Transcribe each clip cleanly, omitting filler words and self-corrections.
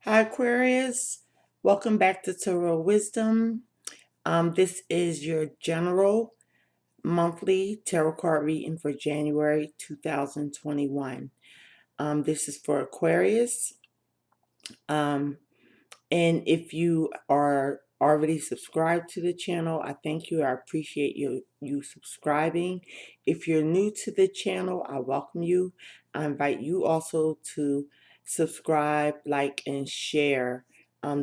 Hi, Aquarius. Welcome back to Tarot Wisdom. This is your general monthly tarot card reading for January 2021. This is for Aquarius. Um, and if you are already subscribed to the channel, I thank you. I appreciate you subscribing. If you're new to the channel, I welcome you. I invite you also to subscribe, like, and share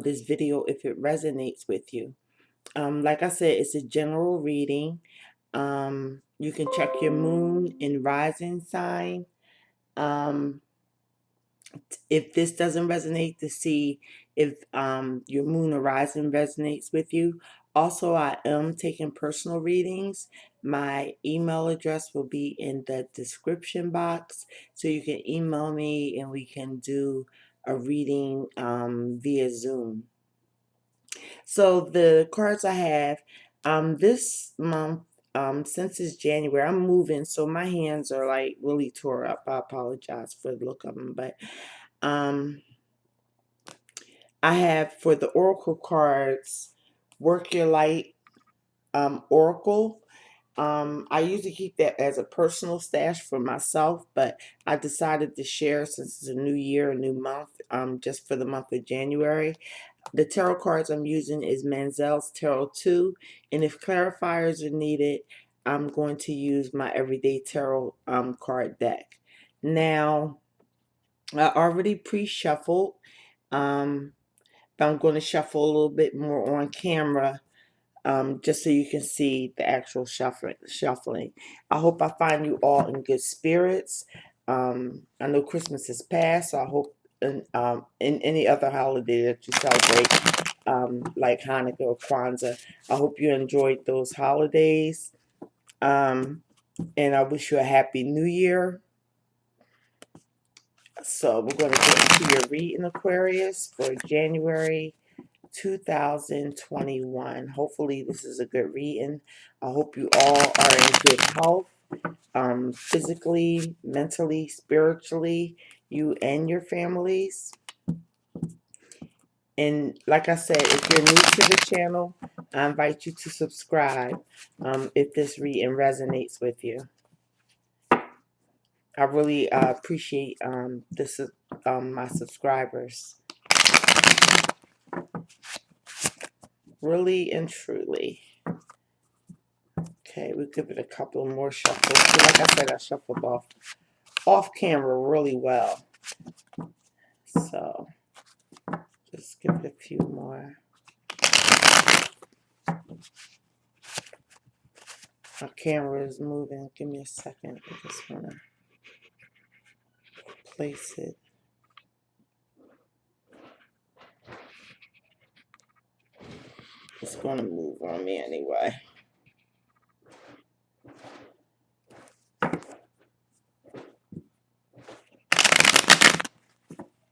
this video if it resonates with you. Like I said, it's a general reading. You can check your moon and rising sign. Um, if this doesn't resonate, to see if your moon or rising resonates with you. Also, I am taking personal readings. My email address will be in the description box, so you can email me and we can do a reading via Zoom. So the cards I have this month, since it's January, I'm moving, so my hands are like really tore up. I apologize for the look of them, but um, I have for the Oracle cards, Work Your Light Oracle. I usually keep that as a personal stash for myself, but I decided to share since it's a new year, a new month, just for the month of January. The tarot cards I'm using is Manzel's Tarot 2, and if clarifiers are needed, I'm going to use my Everyday Tarot card deck. Now, I already pre-shuffled. Um, I'm going to shuffle a little bit more on camera, just so you can see the actual shuffling. I hope I find you all in good spirits. I know Christmas is past, so I hope in any other holiday that you celebrate, like Hanukkah or Kwanzaa, I hope you enjoyed those holidays. And I wish you a happy new year. So we're going to get into your reading, Aquarius, for January 2021. Hopefully this is a good reading. I hope you all are in good health, physically, mentally, spiritually, you and your families. And like I said, if you're new to the channel, I invite you to subscribe if this reading resonates with you. I really appreciate my subscribers. Really and truly. Okay, we'll give it a couple more shuffles. So like I said, I shuffled off camera really well. So just give it a few more. My camera is moving. Give me a second. I just want to place it. It's going to move on me anyway.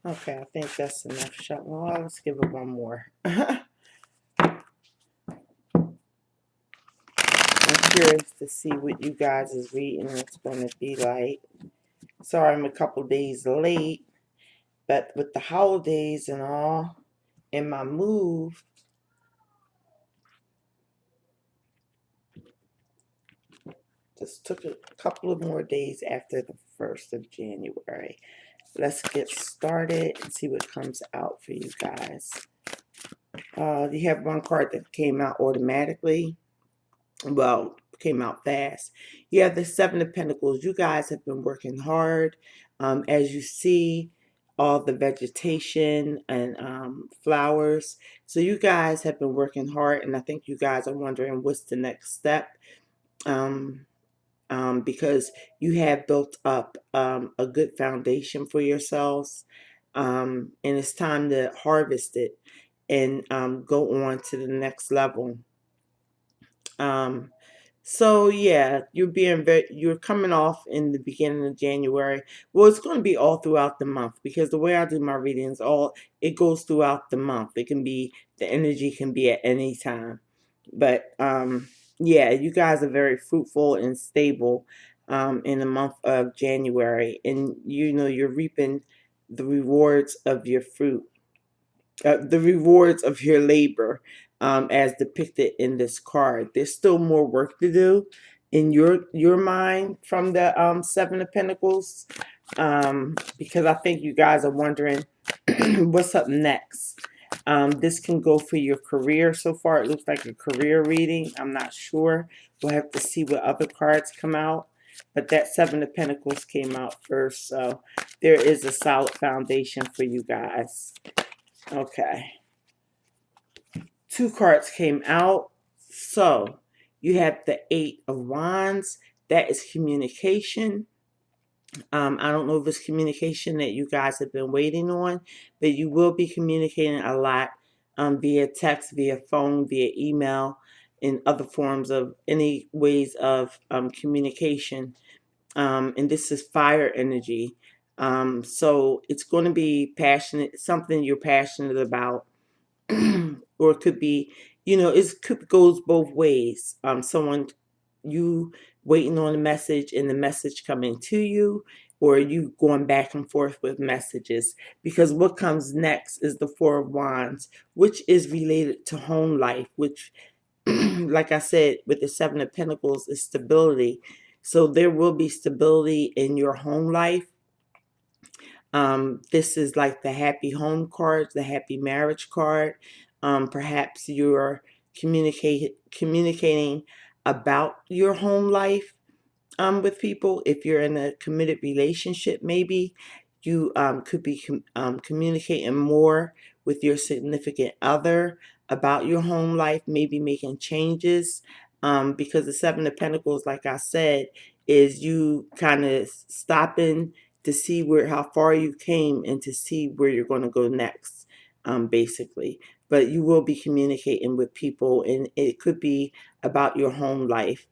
Okay, I think that's enough shot. Well, let's give it one more. I'm curious to see what you guys' reading is going to be like. Sorry, I'm a couple days late, but with the holidays and all, and my move, just took a couple of more days after the 1st of January. Let's get started and see what comes out for you guys. You have one card that came out automatically. Well, came out fast. You have the Seven of Pentacles. You guys have been working hard. As you see, all the vegetation and flowers. So you guys have been working hard, and I think you guys are wondering what's the next step. Because you have built up a good foundation for yourselves, and it's time to harvest it and go on to the next level. So yeah, you're coming off in the beginning of January. Well, it's going to be all throughout the month, because the way I do my readings, it goes throughout the month. It can be, the energy can be at any time. But yeah, you guys are very fruitful and stable in the month of January, and you know you're reaping the rewards of your fruit. the rewards of your labor, as depicted in this card. There's still more work to do in your mind from the Seven of Pentacles, because I think you guys are wondering what's up next. This can go for your career. So far, it looks like a career reading. I'm not sure. We'll have to see what other cards come out. But that Seven of Pentacles came out first, so there is a solid foundation for you guys. Okay. Two cards came out. So you have the Eight of Wands. That is communication. I don't know if it's communication that you guys have been waiting on, but you will be communicating a lot via text, via phone, via email, in other forms of any ways of communication. And this is fire energy. So it's going to be passionate, something you're passionate about. Or it could be, it could goes both ways. Someone, you waiting on a message and the message coming to you, or you going back and forth with messages. Because what comes next is the Four of Wands, which is related to home life, which, like I said, with the Seven of Pentacles is stability. So there will be stability in your home life. This is like the happy home card, the happy marriage card. Perhaps you're communicating about your home life with people. If you're in a committed relationship, maybe you could be communicating more with your significant other about your home life, maybe making changes. Because the Seven of Pentacles, like I said, is you kind of stopping to see how far you came and to see where you're going to go next, basically. But you will be communicating with people, and it could be about your home life,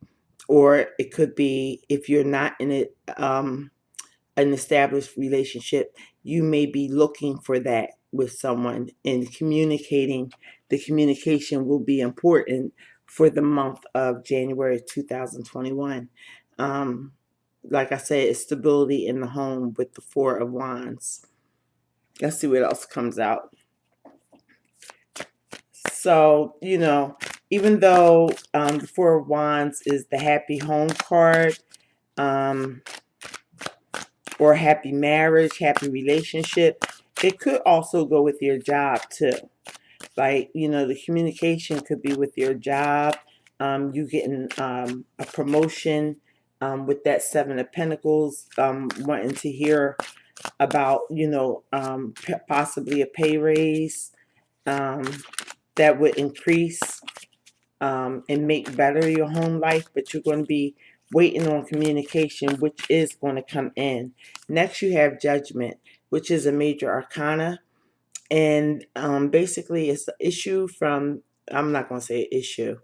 or it could be, if you're not in an established relationship, you may be looking for that with someone, and the communication will be important for the month of January 2021. Like I said, it's stability in the home with the Four of Wands. Let's see what else comes out. So, even though the Four of Wands is the happy home card, um, or happy marriage, happy relationship, it could also go with your job too. Like, the communication could be with your job, you getting a promotion, with that Seven of Pentacles, wanting to hear about, possibly a pay raise um, that would increase and make better your home life, but you're going to be waiting on communication, which is going to come in. Next, you have Judgment, which is a major arcana. And basically, it's an issue from, I'm not going to say issue,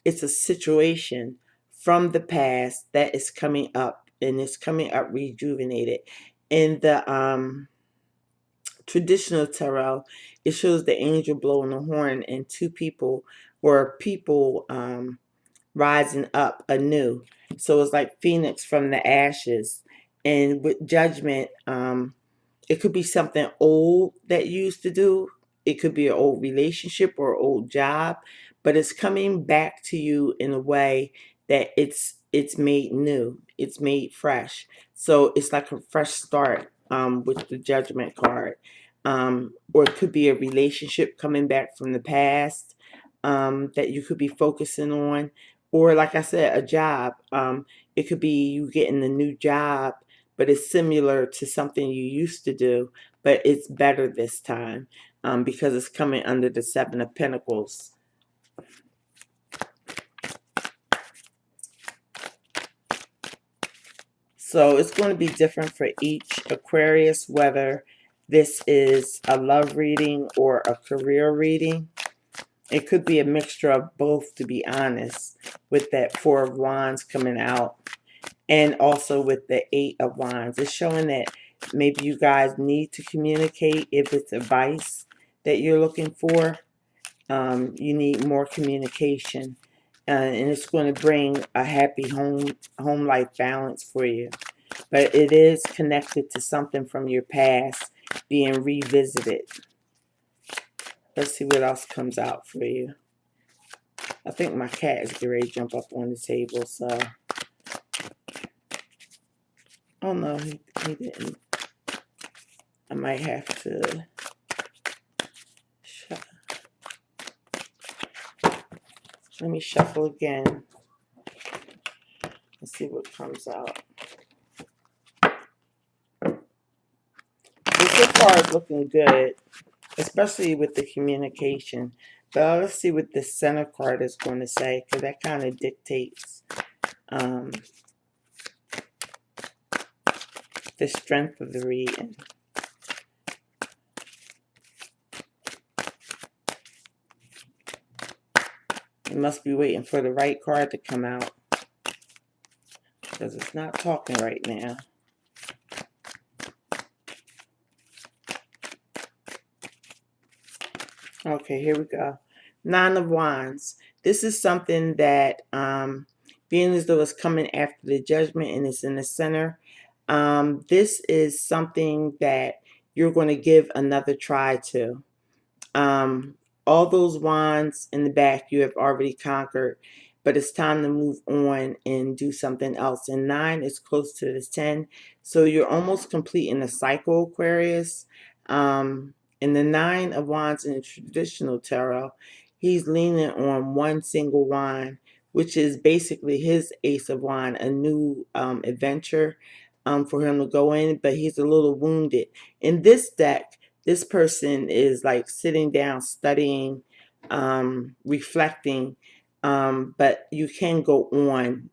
it's a situation from the past that is coming up, and it's coming up rejuvenated. In the traditional tarot, it shows the angel blowing the horn and two people, or people rising up anew. So it's like Phoenix from the ashes. And with Judgment, it could be something old that you used to do. It could be an old relationship or old job, but it's coming back to you in a way that it's made new. It's made fresh. So it's like a fresh start with the Judgment card. Or it could be a relationship coming back from the past that you could be focusing on. Or like I said, a job. It could be you getting a new job, but it's similar to something you used to do, but it's better this time, because it's coming under the Seven of Pentacles. So it's going to be different for each Aquarius, whether this is a love reading or a career reading. It could be a mixture of both, to be honest, with that Four of Wands coming out. And also with the Eight of Wands. It's showing that maybe you guys need to communicate. If it's advice that you're looking for, you need more communication. And it's going to bring a happy home life balance for you. But it is connected to something from your past being revisited. Let's see what else comes out for you. I think my cat is getting ready to jump up on the table, so. Oh no, he didn't. I might have to. Let me shuffle again and see what comes out. Well, so far it's looking good, especially with the communication. But let's see what the center card is going to say, because that kind of dictates the strength of the reading. You must be waiting for the right card to come out, because it's not talking right now. Okay, here we go. Nine of Wands. This is something that, being as though it's coming after the Judgment and it's in the center, this is something that you're going to give another try to. All those wands in the back you have already conquered, but it's time to move on and do something else. And 9 is close to this 10, so you're almost completing a cycle, Aquarius. And the 9 of Wands in the traditional tarot, he's leaning on one single wand, which is basically his Ace of Wand, a new adventure for him to go in, but he's a little wounded. In this deck, this person is like sitting down, studying, reflecting, but you can go on,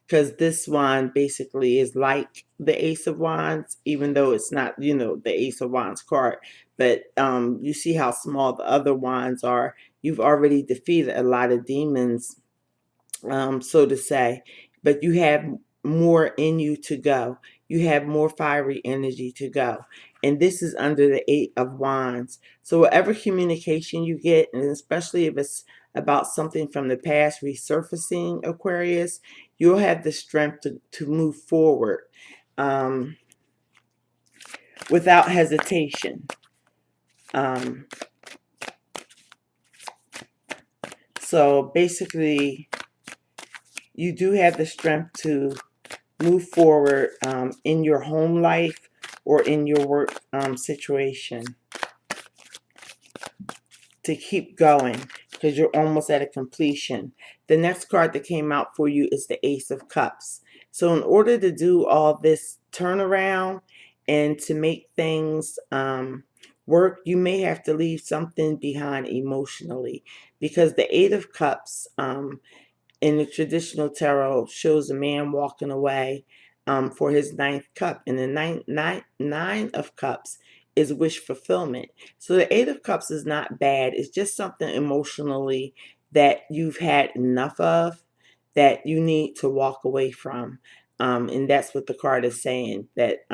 because this wand basically is like the Ace of Wands, even though it's not, the Ace of Wands card. But you see how small the other wands are. You've already defeated a lot of demons, so to say, but you have more in you to go. You have more fiery energy to go. And this is under the 8 of Wands. So whatever communication you get, and especially if it's about something from the past resurfacing, Aquarius, you'll have the strength to move forward without hesitation. So basically, you do have the strength to move forward in your home life or in your work situation, to keep going, because you're almost at a completion. The next card that came out for you is the Ace of Cups. So in order to do all this turnaround and to make things work, you may have to leave something behind emotionally, because the Eight of Cups in the traditional tarot shows a man walking away for his 9th cup. And the nine of cups is wish fulfillment. So the 8 of cups is not bad. It's just something emotionally that you've had enough of, that you need to walk away from. And that's what the card is saying, that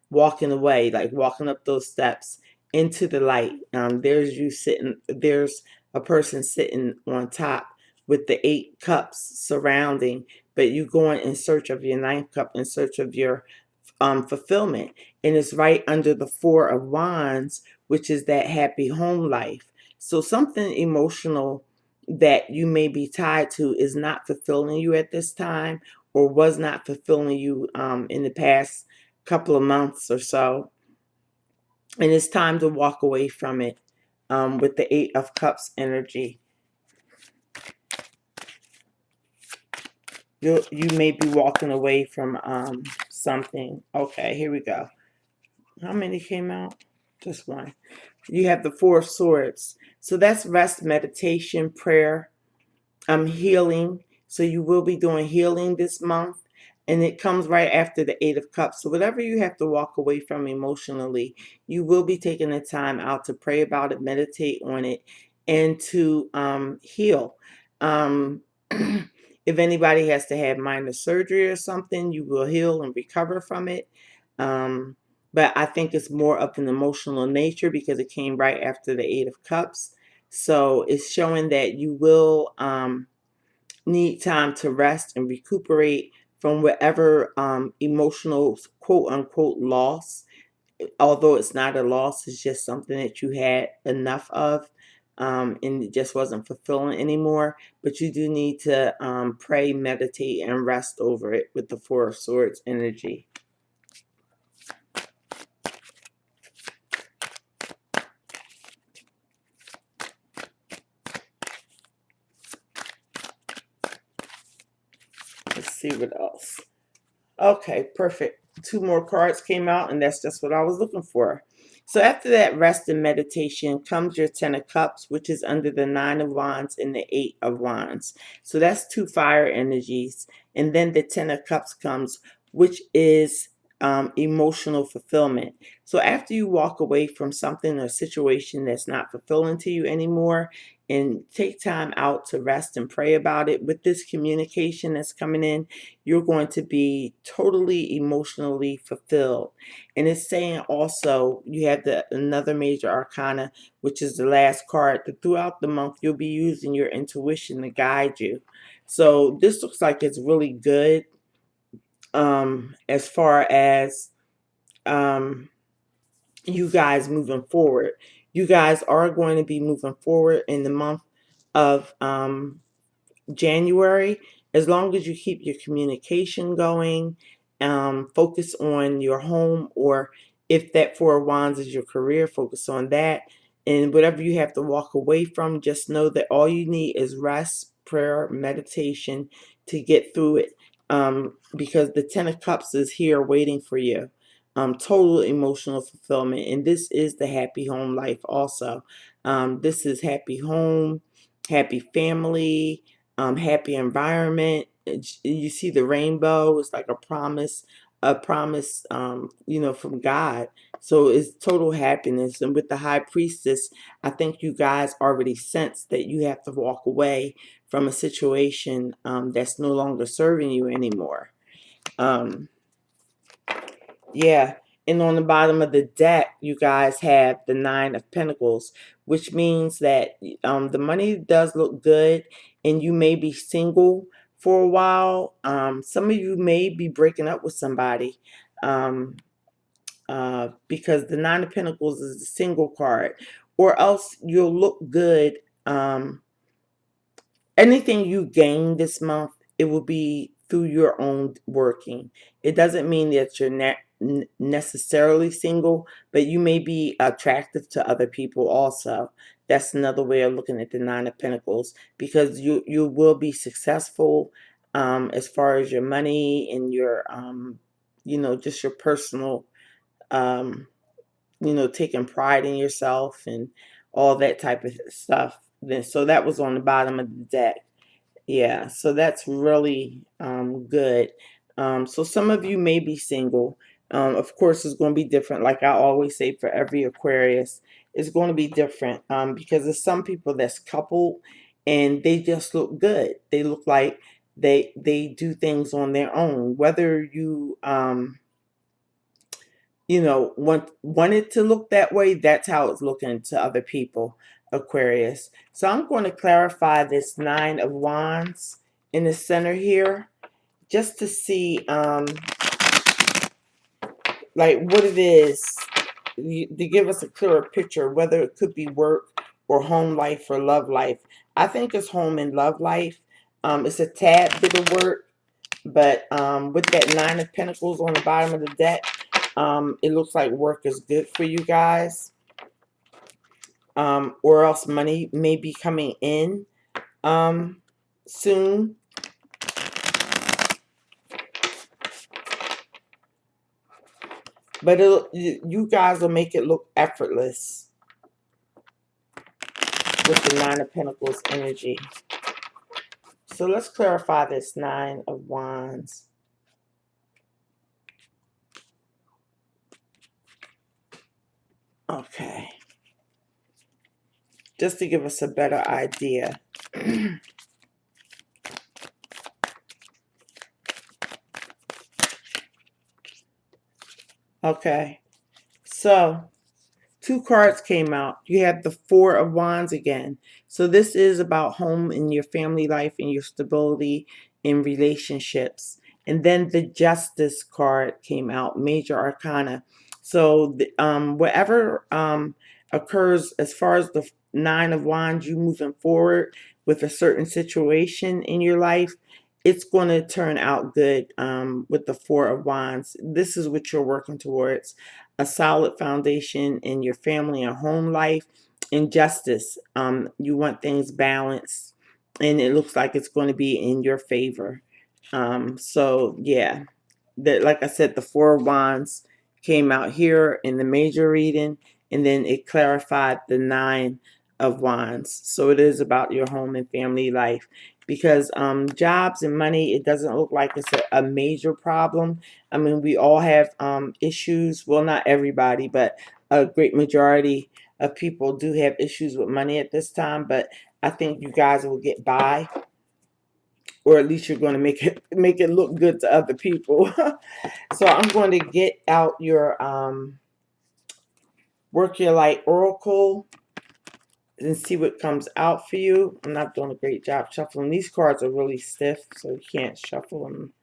walking away, like walking up those steps into the light. There's a person sitting on top with the 8 cups surrounding, but you going in search of your 9th cup, in search of your fulfillment. And it's right under the 4 of Wands, which is that happy home life. So something emotional that you may be tied to is not fulfilling you at this time, or was not fulfilling you in the past couple of months or so. And it's time to walk away from it with the 8 of Cups energy. You may be walking away from something. Okay, here we go. How many came out? Just one. You have the 4 of Swords. So that's rest, meditation, prayer, healing. So you will be doing healing this month. And it comes right after the 8 of Cups. So whatever you have to walk away from emotionally, you will be taking the time out to pray about it, meditate on it, and to heal. If anybody has to have minor surgery or something, you will heal and recover from it. But I think it's more of an emotional nature, because it came right after the 8 of Cups. So it's showing that you will need time to rest and recuperate from whatever emotional quote unquote loss although it's not a loss, it's just something that you had enough of, and it just wasn't fulfilling anymore. But you do need to pray, meditate, and rest over it with the Four of Swords energy. Let's see what else. Okay, perfect. Two more cards came out, and that's just what I was looking for. So after that rest and meditation comes your Ten of Cups, which is under the Nine of Wands and the Eight of Wands. So that's two fire energies. And then the Ten of Cups comes, which is emotional fulfillment. So after you walk away from something or situation that's not fulfilling to you anymore, and take time out to rest and pray about it, with this communication that's coming in, you're going to be totally emotionally fulfilled. And it's saying also, you have the another major arcana, which is the last card, that throughout the month you'll be using your intuition to guide you. So this looks like it's really good, as far as you guys moving forward. You guys are going to be moving forward in the month of January, as long as you keep your communication going, focus on your home, or if that Four of Wands is your career, focus on that. And whatever you have to walk away from, just know that all you need is rest, prayer, meditation to get through it. Because the Ten of Cups is here waiting for you. Total emotional fulfillment. And this is the happy home life also. This is happy home, happy family, happy environment. You see the rainbow. It's like a promise, from God. So it's total happiness. And with the High Priestess, I think you guys already sense that you have to walk away from a situation that's no longer serving you anymore. Um, yeah. And on the bottom of the deck, you guys have the Nine of Pentacles, which means that the money does look good, and you may be single for a while. Some of you may be breaking up with somebody, because the Nine of Pentacles is a single card, or else you'll look good. Anything you gain this month, it will be through your own working. It doesn't mean that you're not necessarily single, but you may be attractive to other people also. That's another way of looking at the Nine of Pentacles, because you will be successful, as far as your money and your just your personal, taking pride in yourself and all that type of stuff. Then so that was on the bottom of the deck. Yeah, so that's really good. So some of you may be single. Of course, it's going to be different. Like I always say, for every Aquarius, it's going to be different, because there's some people that's coupled and they just look good. They look like they do things on their own. Whether you want it to look that way, that's how it's looking to other people, Aquarius. So I'm going to clarify this Nine of Wands in the center here, just to see like what it is, to give us a clearer picture, whether it could be work or home life or love life. I think it's home and love life. It's a tad bit of work, but with that Nine of Pentacles on the bottom of the deck, it looks like work is good for you guys. Or else money may be coming in soon. But you guys will make it look effortless with the Nine of Pentacles energy. So let's clarify this Nine of Wands. Okay. Just to give us a better idea. Okay. So two cards came out. You have the Four of Wands again. So this is about home and your family life and your stability in relationships. And then the Justice card came out, Major Arcana. So whatever occurs as far as the Nine of Wands, you moving forward with a certain situation in your life, it's going to turn out good with the Four of Wands. This is what you're working towards: a solid foundation in your family and home life, and justice. You want things balanced, and it looks like it's going to be in your favor. So yeah, that, like I said, the Four of Wands came out here in the major reading, and then it clarified the Nine of Wands. So it is about your home and family life, because jobs and money, it doesn't look like it's a major problem. I mean, we all have issues. Well, not everybody, but a great majority of people do have issues with money at this time. But I think you guys will get by, or at least you're going to make it look good to other people. So I'm going to get out your Work Your Light Oracle and see what comes out for you. I'm not doing a great job shuffling. These cards are really stiff, so you can't shuffle them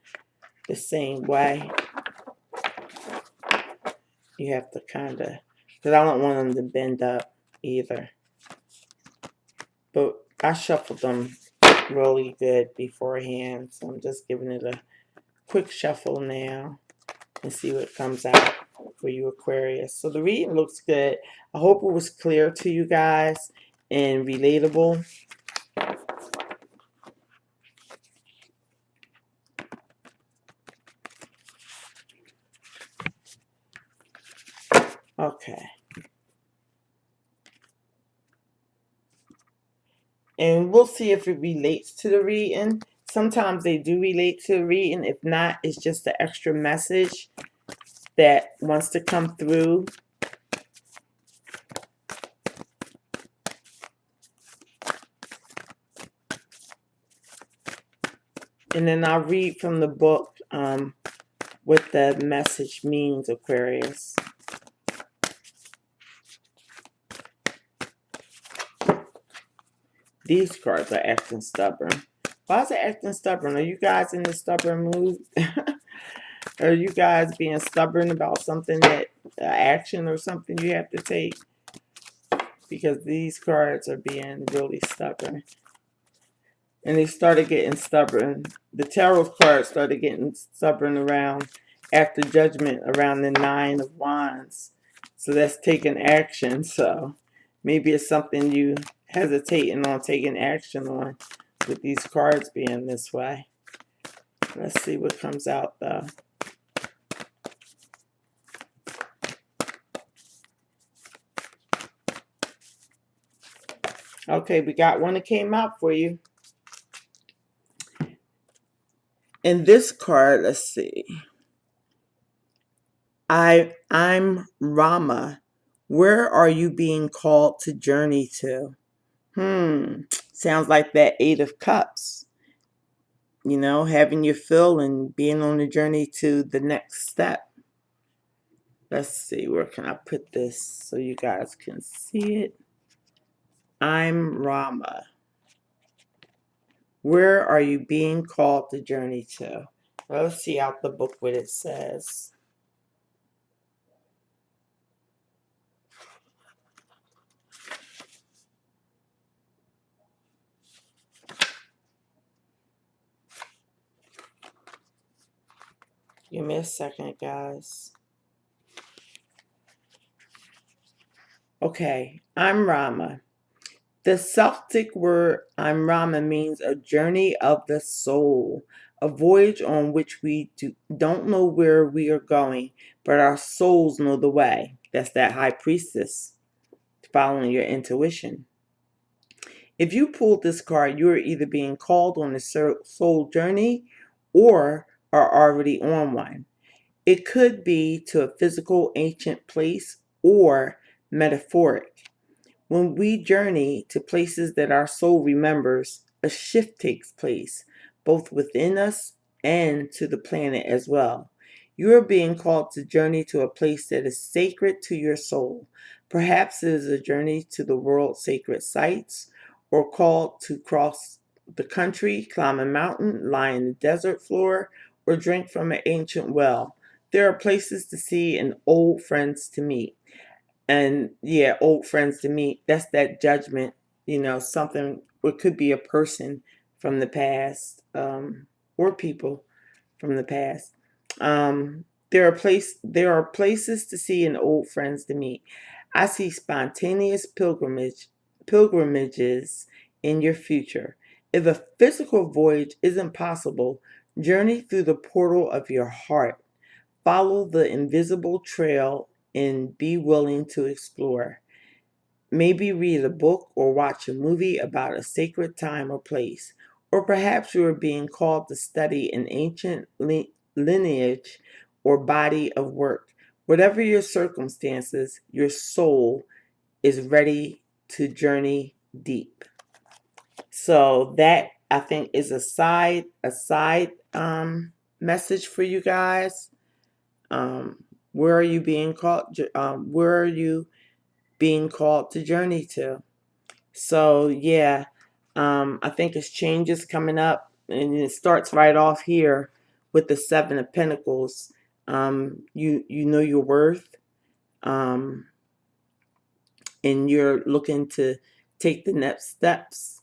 the same way. You have to kind of, because I don't want them to bend up either. But I shuffled them really good beforehand, so I'm just giving it a quick shuffle now and see what comes out for you, Aquarius. So the reading looks good. I hope it was clear to you guys and relatable. Okay. And we'll see if it relates to the reading. Sometimes they do relate to the reading. If not, it's just the extra message that wants to come through. And then I'll read from the book what the message means, Aquarius. These cards are acting stubborn. Why is it acting stubborn? Are you guys in the stubborn mood? Are you guys being stubborn about something that action or something you have to take? Because these cards are being really stubborn. And they started getting stubborn. The tarot cards started getting stubborn around after Judgment, around the Nine of Wands. So that's taking action. So maybe it's something you hesitating on taking action on with these cards being this way. Let's see what comes out though. Okay, we got one that came out for you. And this card, let's see. I'm Rama. Where are you being called to journey to? Sounds like that Eight of Cups. You know, having your fill and being on the journey to the next step. Let's see, where can I put this so you guys can see it? I'm Rama. Where are you being called to journey to? Well, let's see out the book what it says. Give me a second, guys. Okay, I'm Rama. The Celtic word I'm Rama means a journey of the soul, a voyage on which we don't know where we are going, but our souls know the way. That's that high priestess following your intuition. If you pulled this card, you are either being called on a soul journey or are already on one. It could be to a physical ancient place or metaphoric. When we journey to places that our soul remembers, a shift takes place, both within us and to the planet as well. You are being called to journey to a place that is sacred to your soul. Perhaps it is a journey to the world's sacred sites, or called to cross the country, climb a mountain, lie in the desert floor, or drink from an ancient well. There are places to see and old friends to meet. And yeah, old friends to meet, that's that judgment, something, it could be a person from the past, or people from the past. There are places to see and old friends to meet. I see spontaneous pilgrimages in your future. If a physical voyage isn't possible, journey through the portal of your heart. Follow the invisible trail and be willing to explore. Maybe read a book or watch a movie about a sacred time or place. Or perhaps you are being called to study an ancient lineage or body of work. Whatever your circumstances, your soul is ready to journey deep. So that, I think, is a side message for you guys. Where are you being called? Where are you being called to journey to? So yeah, I think it's changes coming up, and it starts right off here with the Seven of Pentacles. You know your worth. Um, and you're looking to take the next steps,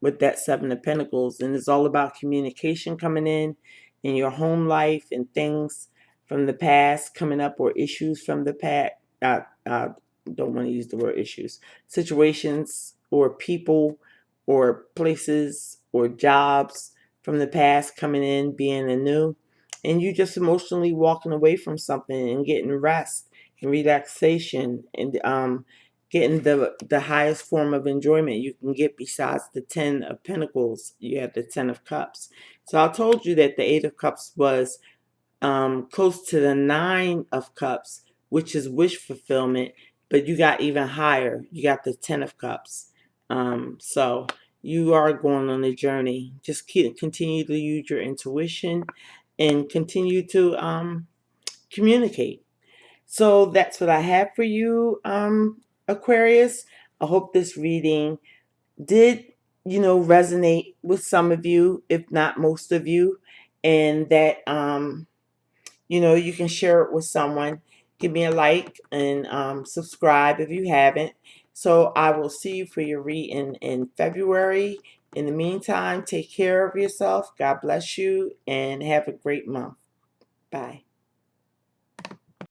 with that Seven of Pentacles. And it's all about communication coming in your home life, and things from the past coming up, or issues from the past. I don't want to use the word issues, situations or people or places or jobs from the past coming in, being anew. And you just emotionally walking away from something and getting rest and relaxation, and getting the highest form of enjoyment you can get besides the Ten of Pentacles. You have the Ten of Cups. So I told you that the Eight of Cups was close to the Nine of Cups, which is wish fulfillment, but you got even higher. You got the Ten of Cups. So you are going on a journey. Just continue to use your intuition and continue to communicate. So that's what I have for you, Aquarius. I hope this reading did, resonate with some of you, if not most of you, and that, you can share it with someone. Give me a like and subscribe if you haven't. So I will see you for your reading in February. In the meantime, take care of yourself. God bless you and have a great month. Bye.